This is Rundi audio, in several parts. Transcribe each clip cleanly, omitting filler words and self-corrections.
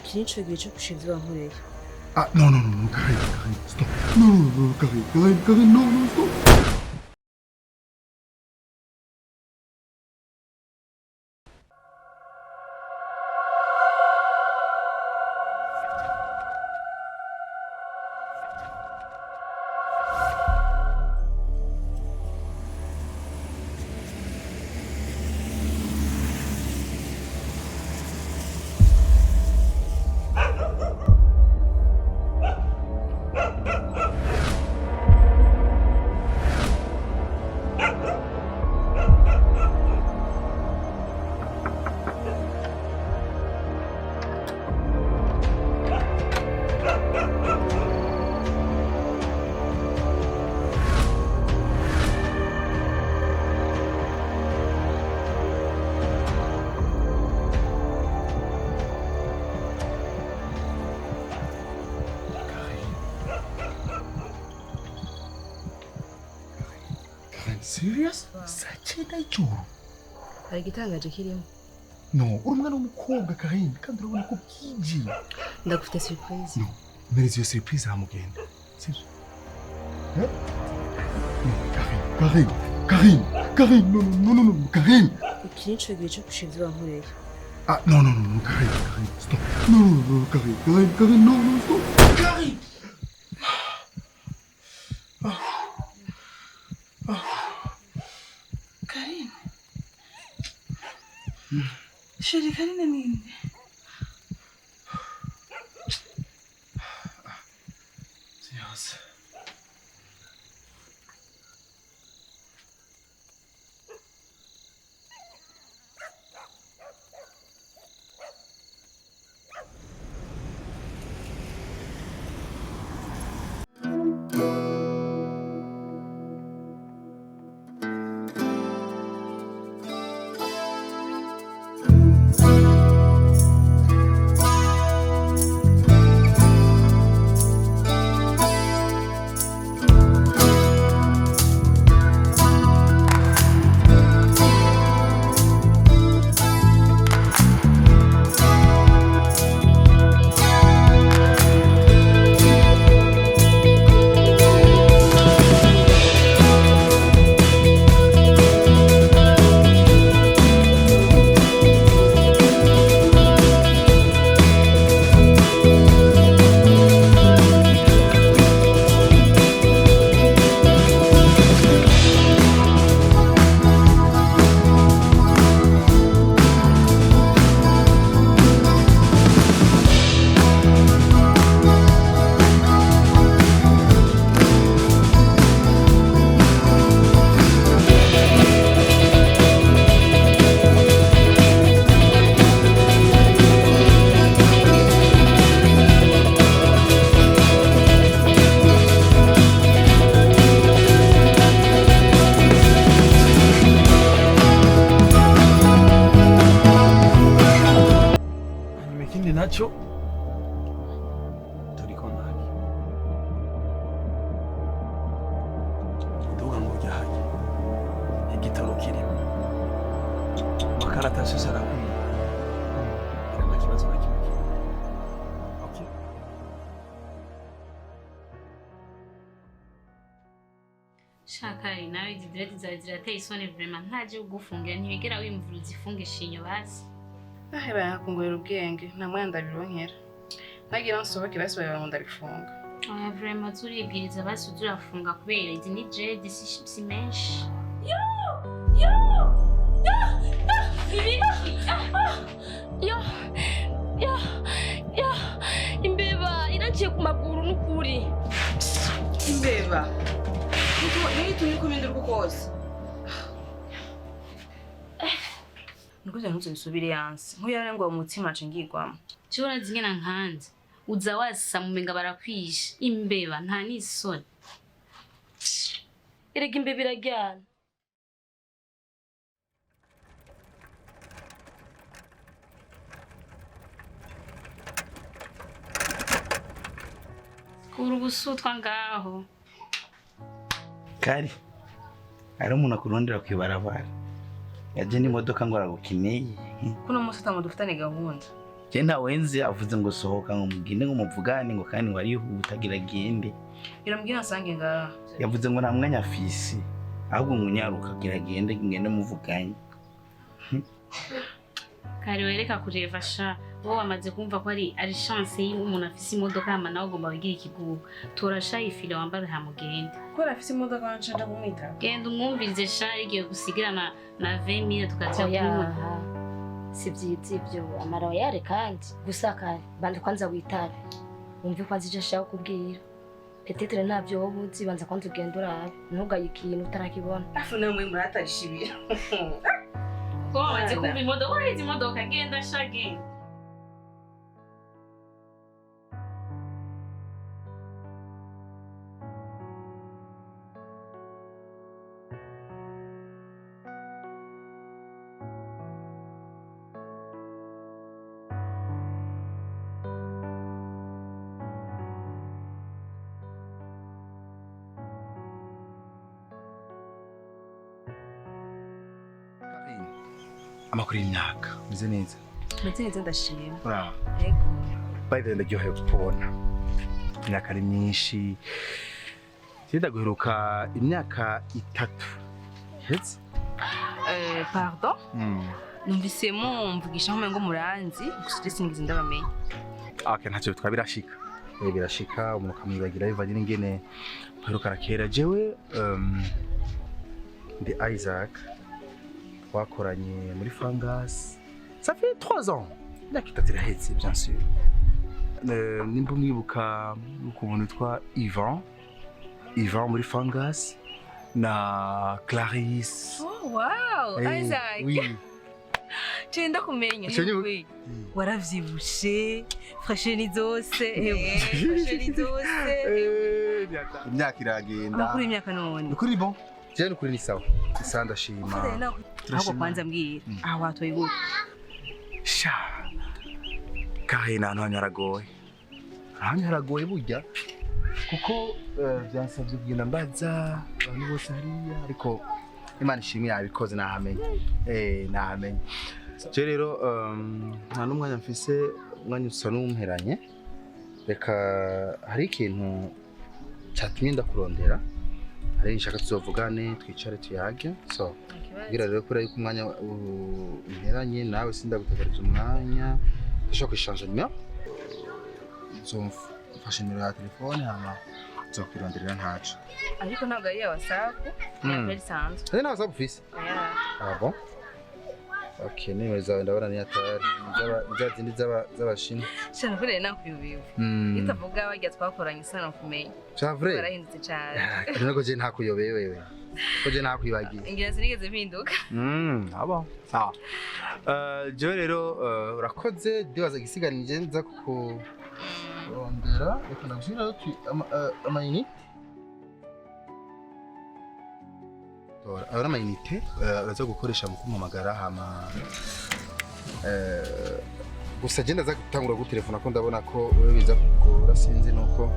Ukinico gihe cyo gushinzwe wankoreye. Ah, no, Karine, stop. No, Karine, no, stop. Serious? Sacheda ijuru. Hari igitangaje kirimo. No, uri umwana w'umukobwa Karine kandi urabona ko bwije. Ndagufite surprise. No, merezi iyo surprise hamugenda. Sibyo? No, Karine, no, Karine. Ukinico gihe cyo gushinzwe wankoreye. Ah, no, Karine, stop. No, Karine, no, stop. Karine! Karine. Sheri Karine nini? Yose. nacho turiko naki nduga ngo ryahaye igitaro kirimo makaratasi sarakwiye nta kibazo na kimwe. Okay. Shakari nawe izi direct zawe zirateye isoni vraiment ntaje ugufungira ntibigera wimvura uzifungisha inyo basi. Aheba yakungurira ubwenge nta mwenda bironkera. Nagira nsohoke basi bawe ndabifunga. Oya vraiment turibwiriza basi urafunga kubera izi ni dread si menshi. Yo! Imbeba iraciye ku maguru n'ukuri. Imbeba. Niyo turi kumindira uko kose. Nukuze ntuzisubire yansi. Nkuyare ngo umutima ace ngigwamo. Cyora zingena nkanze. Uza wasa mumenga barakwisha. Imbeba nta nisoni. Erega imbeba iraryana. Kuru busutwa ngaho. Kari. Ari umuntu akurondera kwibarabara. Yaje ni modoka ngo aragukeneye. Kuno musi tamu dufitane gahunda. Je ntawenzi avuze ngo sohoka ngo mugende ngo muvugane ngo kandi ngo arihuta gira gende. Irambwira nsange ngaha. Yavuze ngo nta mwanya afisi. Ahubwo ngo nyaruka gira gende ngende muvuganye. Kari wereka kureva sha wowe wamaze kumva ko ari chance y'umuntu afise imodoka hama nawe ugomba wigira ikigugu. Torasha ifile wambare hamugende. Ko afise imodoka wanshanja kumwita. Genda umwumvirize sha igiye gusigirana na 20,000 tukaja kunywa. Sivyizi ibyo amara yare kandi gusaka bandi kwanza witabe. Umve kwanza ije ashaka kubwira. Petetre ntabyo wowe uzi banza kwanza ugenda urabe. Ntugaye ikintu utarakibona. Afu namwe muratarishibira. Ko wamaze kumva imodoka urizi imodoka genda sha genda. Amakuru y'imyaka bize neza. Meze neza ndashima. Bravo. Yego. By the way ndyohewe kubona. Imyaka ari myinshi. Sida guheruka imyaka 3. Yes? Pardon? Numvisemo mvugisha nko ngo muranzi, gusa singize ndabamenye. Okay, ntacyo twabirashika. Birashika umuntu kamwibagira bivanye n'ingene guheruka kera jewe ndi Isaac. Twakoranye muri Fangas. Ça fait 3 ans. Ndakitatirahetse bien sûr. Nimba mwibuka ukuntu twa Ivan muri Fangas na Clarisse. Oh wow, Isaac. Oui. Chenda kumenya ni waravyibushe, fresheni zose, fresheni zose. Imyaka iragenda. Amakuru y'imyaka none. Ukuri bon. Je n'ukuri ni sawa. Isanda shima. Ahubwo kwanza mbwira, aho watoye gute? Sha. Kahe na hano haragoye. Hano haragoye burya. Kuko byansabye kugenda mbaza abantu bose hariya ariko Imana ishimwe yabikoze nahamenye. Nahamenye. Je rero nta n'umwanya mfise umwanya usa n'umperanye. Reka hari ikintu cyatumye ndakurondera. Hari nshaka tuzovugane twicare tuyage. So kugira rero kuri yuko umwanya umperanye nawe sindagutegereza umwanya. Ndashaka kwishanja nimero. Mfashe nimero ya telefone hama nzokwironderera ntacu. Ariko ntabwo ari ya WhatsApp, ni sanzwe. Ari na WhatsApp ufise? Ah bon? Okay, nimero zawe ndabona ni atari. Zindi z'abashini. Cyane kure nakuyubiwe. Itavuga bajya twakoranye sana kumenya. C'est vrai. Barahindutse cyane. Nako je ntakuyobeye wewe. Ko je nakwibagiye. Ingira sinigeze mpinduka. Abo. Sawa. Je rero urakoze ndibaza gisiganije nza ku rondera reka ndagushira amayinite. Ora amayinite uraza gukoresha mu kumpamagara hama gusa je ndaza gutangura gutelefona ko ndabona ko wewe biza kugora sinzi nuko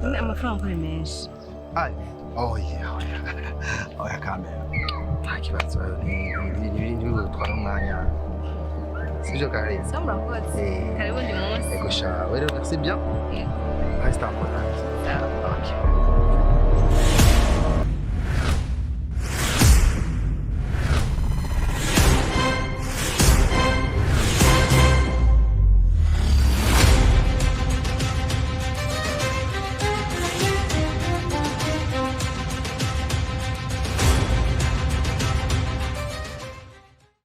amafaranga ari menshi. Ay, oh yeah kamera. Nta kibazo ni gutwara umwanya. Sivyo kare. Sambra koze. Karibu ndi munsi. Ego sha, wewe merci bien. Reste en contact. Okay.